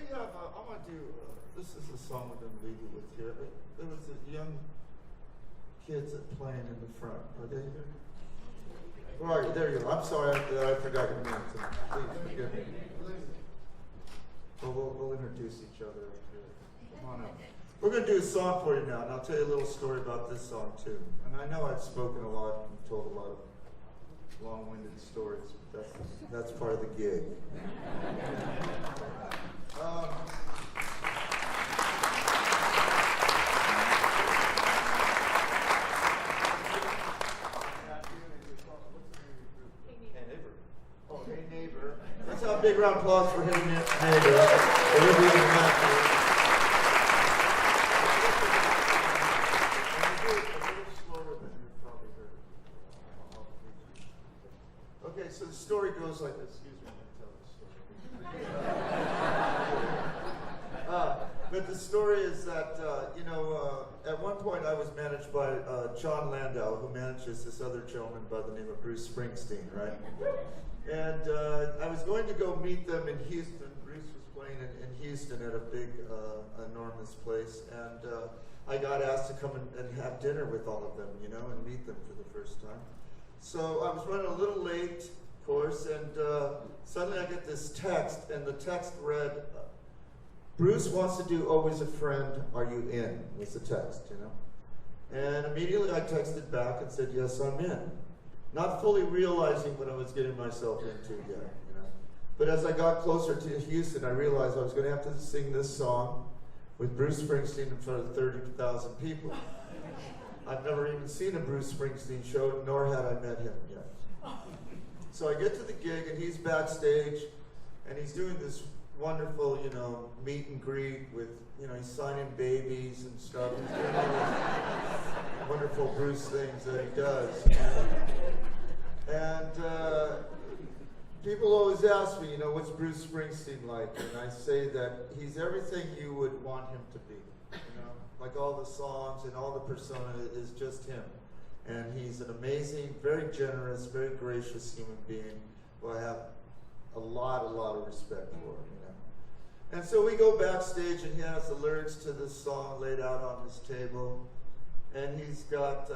we have, I'm going to do, this is a song we're going to leave you with here. There was a young kids that playing in the front. Are they here? Where are you? There you go. I'm sorry I forgot your name. So please forgive me. Well, we'll introduce each other up here. Come on up. We're going to do a song for you now, and I'll tell you a little story about this song too. And I know I've spoken a lot and told a lot of long-winded stories, but that's part of the gig. Hey Neighbor. Let's have a big round of applause for Hey Neighbor. Okay, so the story goes like this. Excuse me, I'm going to tell this story. But the story is that, at one point I was managed by John Landau, who manages this other gentleman by the name of Bruce Springsteen, right? And I was going to go meet them in Houston. Bruce was playing in Houston at a big, enormous place. And I got asked to come and have dinner with all of them, and meet them for the first time. So I was running a little late, of course, and suddenly I get this text, and the text read, Bruce wants to do Always a Friend, are you in? Was the text, And immediately I texted back and said, yes, I'm in. Not fully realizing what I was getting myself into yet, But as I got closer to Houston, I realized I was going to have to sing this song with Bruce Springsteen in front of 30,000 people. I've never even seen a Bruce Springsteen show, nor had I met him yet. So I get to the gig, and he's backstage, and he's doing this wonderful, meet and greet with, he's signing babies and stuff. He's doing all these wonderful Bruce things that he does. And people always ask me, what's Bruce Springsteen like? And I say that he's everything you would want him to be. Like all the songs and all the persona is just him. And he's an amazing, very generous, very gracious human being who I have a lot of respect for, And so we go backstage, and he has the lyrics to this song laid out on his table. And he's got,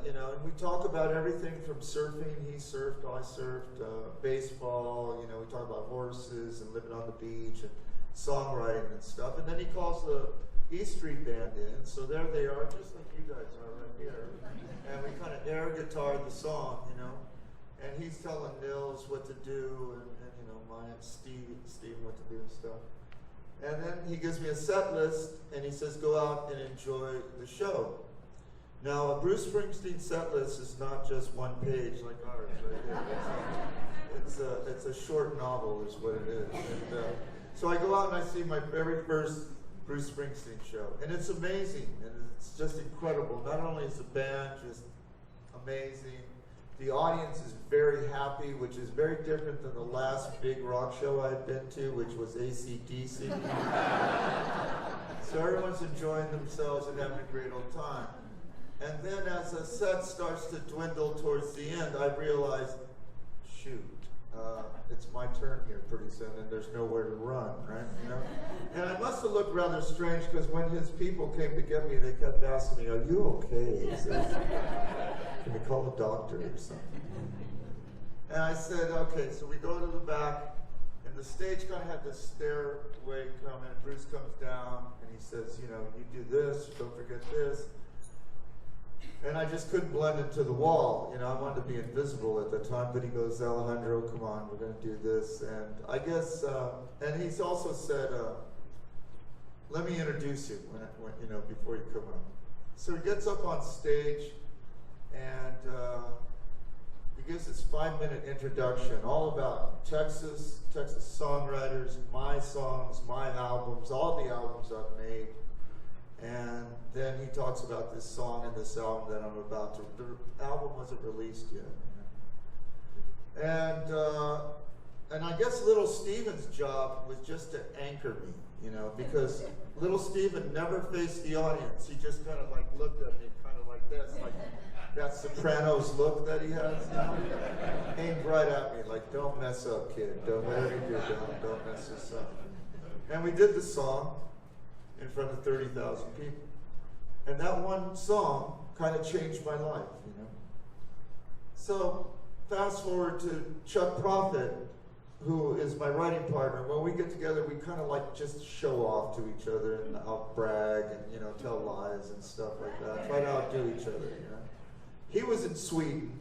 and we talk about everything from surfing. He surfed, I surfed, baseball, we talk about horses and living on the beach and songwriting and stuff. And then he calls the E Street Band in, so there they are, just like you guys are right here. And we kind of air guitar the song, And he's telling Nils what to do, and Steve what to do and stuff. And then he gives me a set list, and he says, go out and enjoy the show. Now, a Bruce Springsteen set list is not just one page like ours right here. It's a short novel is what it is. And so I go out and I see my very first Bruce Springsteen show. And it's amazing, and it's just incredible. Not only is the band just amazing, the audience is very happy, which is very different than the last big rock show I'd been to, which was AC/DC. So everyone's enjoying themselves and having a great old time. And then as the set starts to dwindle towards the end, I realize, shoot, it's my turn here pretty soon, and there's nowhere to run, right? And I must have looked rather strange, because when his people came to get me, they kept asking me, are you okay? He says, can we call the doctor or something? And I said, okay, so we go to the back, and the stage kind of had this stairway come in. Bruce comes down, and he says, you do this, don't forget this. And I just couldn't blend into the wall. I wanted to be invisible at the time, but he goes, Alejandro, come on, we're going to do this. And I guess, and he's also said, let me introduce you when before you come up. So he gets up on stage, and he gives this 5-minute introduction all about Texas songwriters, my songs, my albums, all the albums I've made. And then he talks about this song and this album that I'm about to. The album wasn't released yet. And I guess Little Steven's job was just to anchor me, because Little Steven never faced the audience. He just kind of looked at me kind of like this, like that Sopranos look that he has now. Aimed right at me, like, don't mess up, kid. Whatever you do, don't mess this up. And we did the song in front of 30,000 people. And that one song kind of changed my life, you know. So fast forward to Chuck Prophet, who is my writing partner. When we get together, we kind of like just show off to each other and I'll brag and, you know, tell lies and stuff like that. Try to outdo each other, you know. He was in Sweden,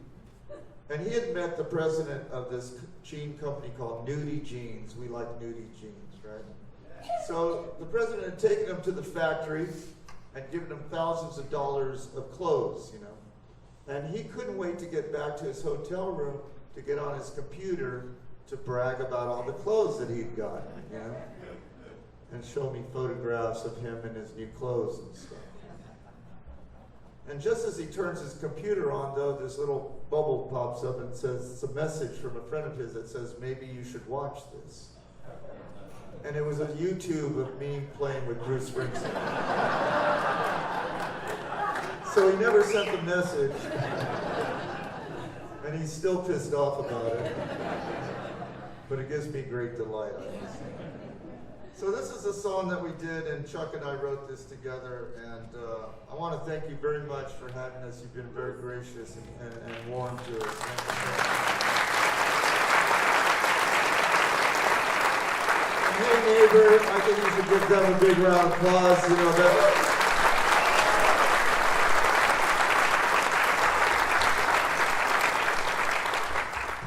and he had met the president of this jean company called Nudie Jeans. We like Nudie Jeans, right? So the president had taken him to the factory and given him thousands of dollars of clothes, you know. And he couldn't wait to get back to his hotel room to get on his computer to brag about all the clothes that he'd gotten, you know, and show me photographs of him in his new clothes and stuff. And just as he turns his computer on, though, this little bubble pops up and says, it's a message from a friend of his that says, maybe you should watch this. And it was a YouTube of me playing with Bruce Springsteen. So he never sent the message, and he's still pissed off about it. But it gives me great delight, I guess. So this is a song that we did, and Chuck and I wrote this together, and I want to thank you very much for having us. You've been very gracious and warm to us. And hey neighbor, I think you should give them a big round of applause. You know, that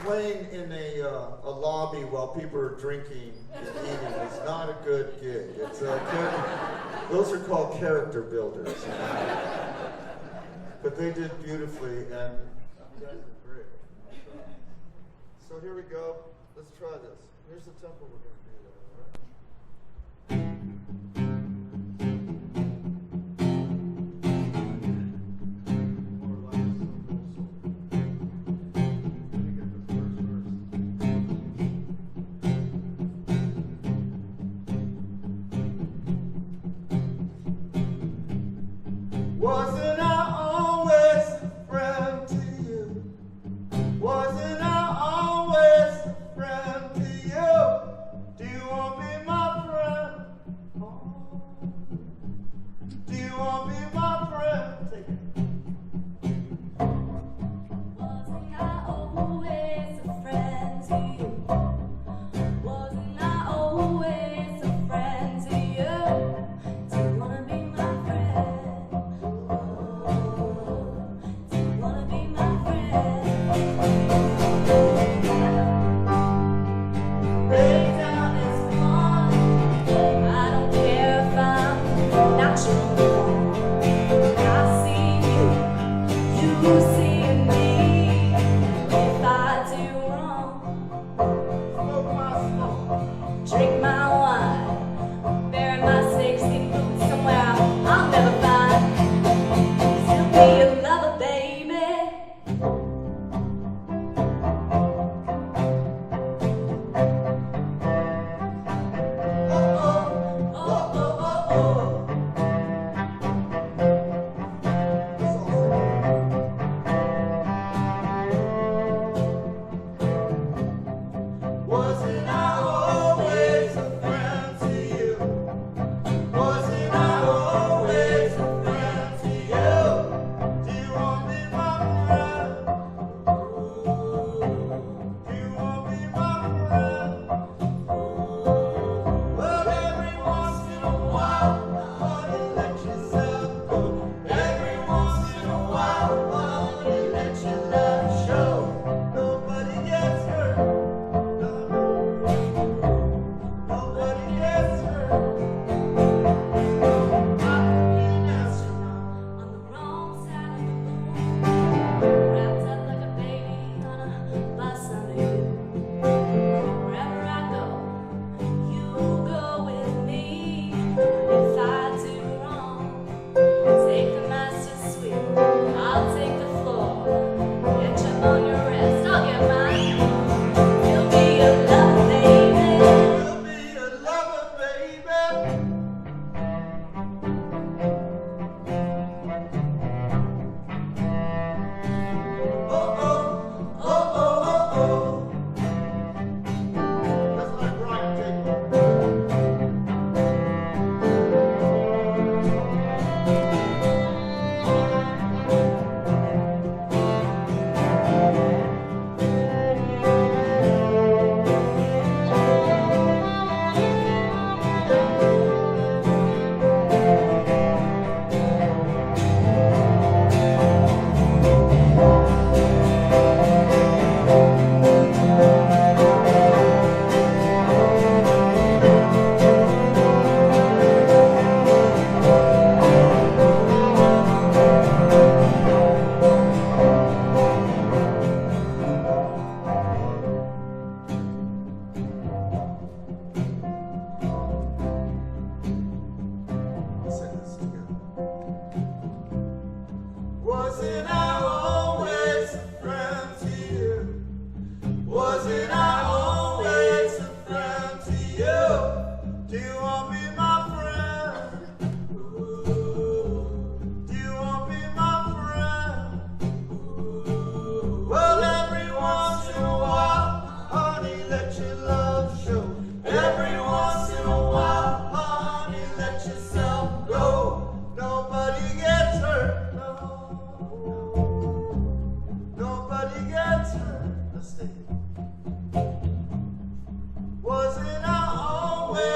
playing in a lobby while people are drinking and eating is not a good gig. It's those are called character builders. You know? But they did beautifully, and you guys are great. So here we go. Let's try this. Here's the tempo we're going to do that, all right? Wasn't I always a friend to you? Wasn't I always a friend to you? Do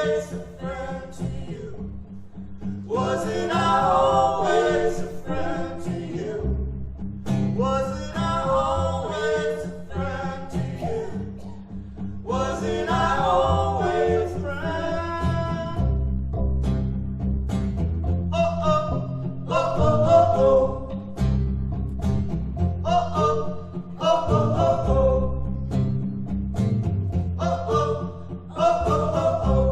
always a friend to you? Wasn't I always a friend to you? Wasn't I always a friend to you? Wasn't I always a friend? Oh, oh, oh, oh, oh, oh. Oh, oh, oh, oh, oh, oh. Oh, oh, oh, oh, oh, oh.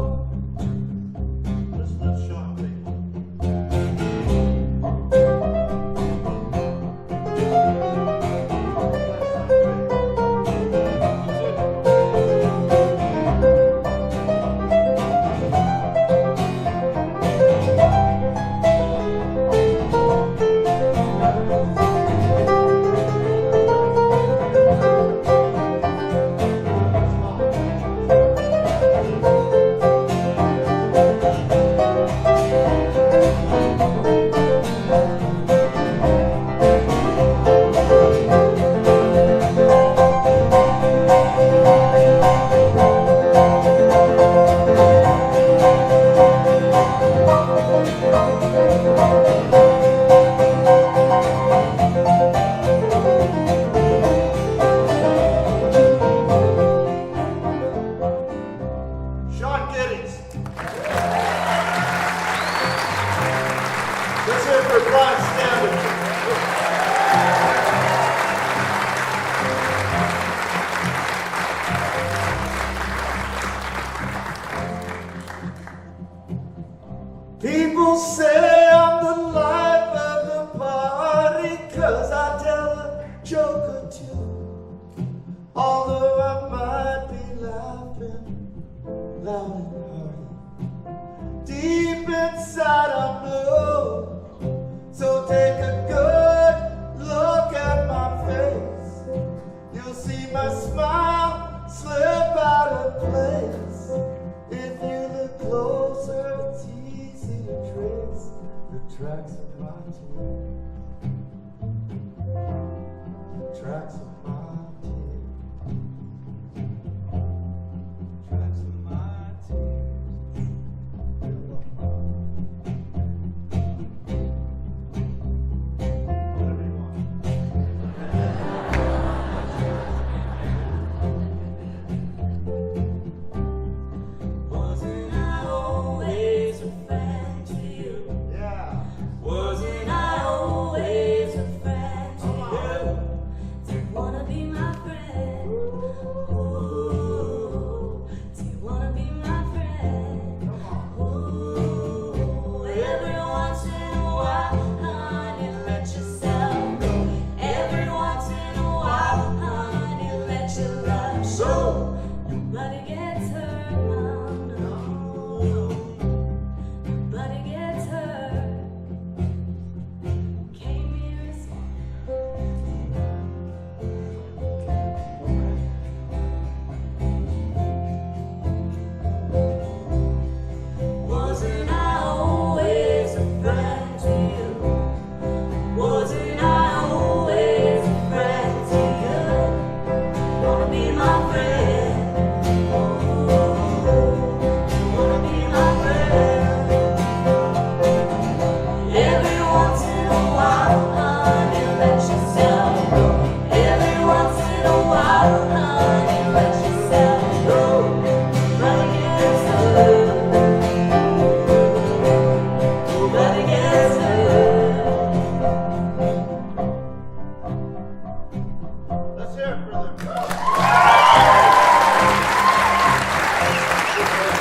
Let's let Sean take it. People say I'm the life of the party 'cause I tell a joke or two. Although I might be laughing loud and hearty, deep inside I know. So take a good look at my face. You'll see my smile slip out of place. If you look closer, it's easy to trace the tracks of my tears. The tracks of my tears. Tracks of my tears. Whatever you want. Wasn't I always a friend to you? Yeah. Wasn't I always a friend to you? Do you wanna be my friend? Ooh, do you wanna be my friend? Ooh, every once in a while, honey, let yourself go. Every once in a while, honey, let your love show. Nobody gets hurt, no. Nobody gets hurt. Came here as wasn't I always a friend to you? Wasn't I always a friend to you? Wanna be my friend? Wanna be my friend? Every once in a while, honey, let yourself go. Every once in a while, honey, let yourself go. Nobody gets hurt. Nobody gets hurt. Let's hear it for them.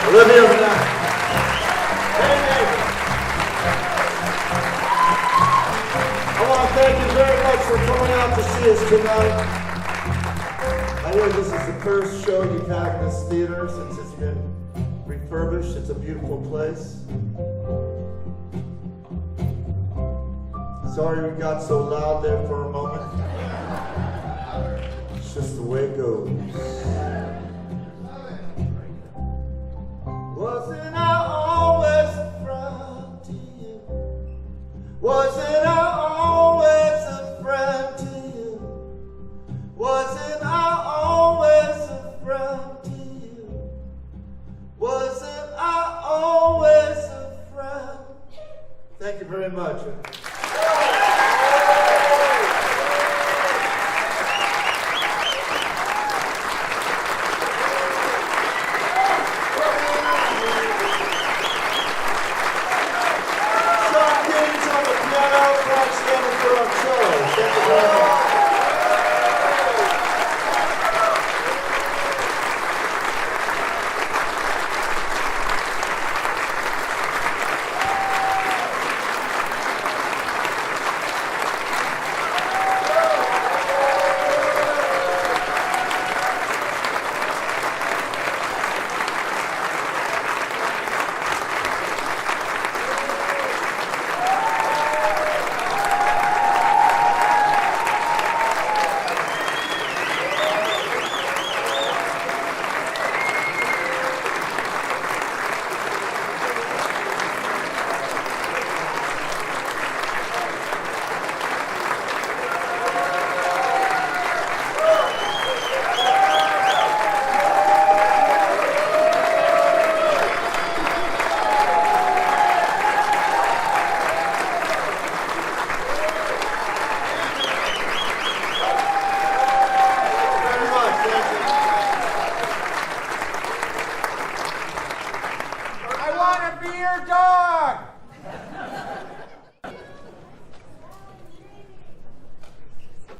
Olivia over there. Hey, neighbor. I want to thank you very much for coming out to see us tonight. I hear this is the first show you've had in this theater since it's been refurbished. It's a beautiful place. Sorry we got so loud there for a moment. It's just the way it goes. Wasn't I always a friend to you? Wasn't I always a friend to you? Wasn't I always a friend to you? Wasn't I always a friend. Thank you very much. I want to be your dog.